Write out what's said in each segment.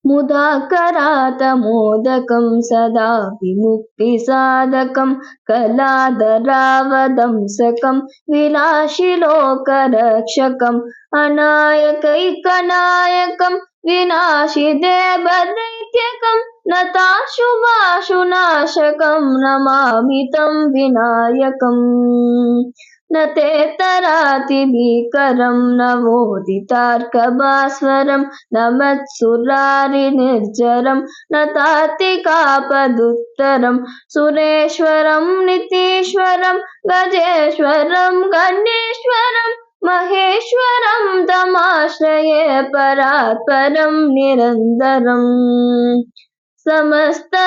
मुदाकरातमोदकं सदा विमुक्तिसाधकं कलाधरावदंसकं विनाशिलोकरक्षकम् अनायकैकनायकं विनाशिदेवदैत्यकं नताशुभाशुनाशकं नमामि तं विनायकम् न ते तरातिभीकरं नवोदितार्कभास्वरं न मत्सुरारिनिर्जरं न तार्तिकापदुत्तरं सुरेश्वरं नीतीश्वरं गजेश्वरं गणेश्वरं महेश्वरं तमाश्रये परात्परं निरन्तरम् समस्तलोकशङ्करं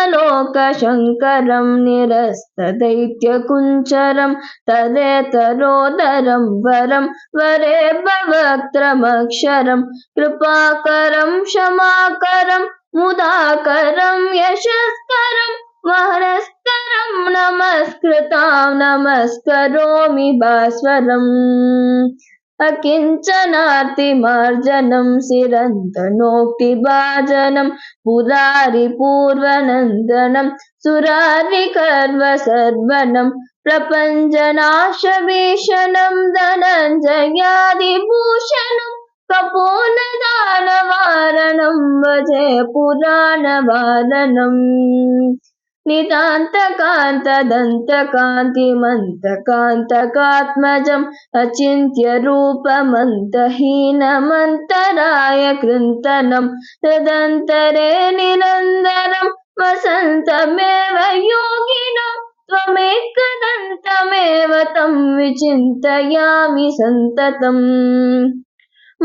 निरस्तदैत्यकुञ्चरं तदेतरोदरं वरं वरेभवक्त्रमक्षरं कृपाकरं क्षमाकरं मुदाकरं यशस्करं महनस्करं नमस्कृतां नमस्करोमि भास्वरम् अकिञ्चनार्तिमार्जनं सिरन्तनोक्तिभाजनं पुरारिपूर्वनन्दनं सुरारिकर्वसर्वनं प्रपञ्चनाशभीषणं धनञ्जयादिभूषणं कपोलदानवारणं भजे पुराणवारणम् नितान्तकान्तदन्तकान्तिमन्तकान्तकात्मजम् अचिन्त्यरूपमन्तहीनमन्तराय कृन्तनं तदन्तरे निरन्तरं वसन्तमेव योगिनं त्वमेकदन्तमेव तं विचिन्तयामि सन्ततम्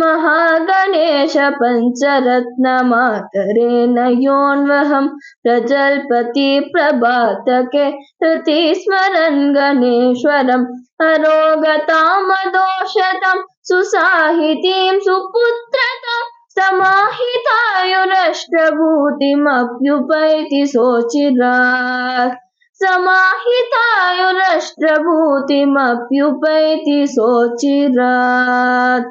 महागणेश पञ्चरत्नमातरेण योऽन्वहं प्रजल्पति प्रभातके हृतिस्मरन् गणेश्वरम् अरोगतामदोषतं सुसाहितीं सुपुत्रतां समाहितायुरष्टभूतिमप्युपैति सोचिरात् समाहितायुरष्टभूतिमप्युपैति सोचिरात्।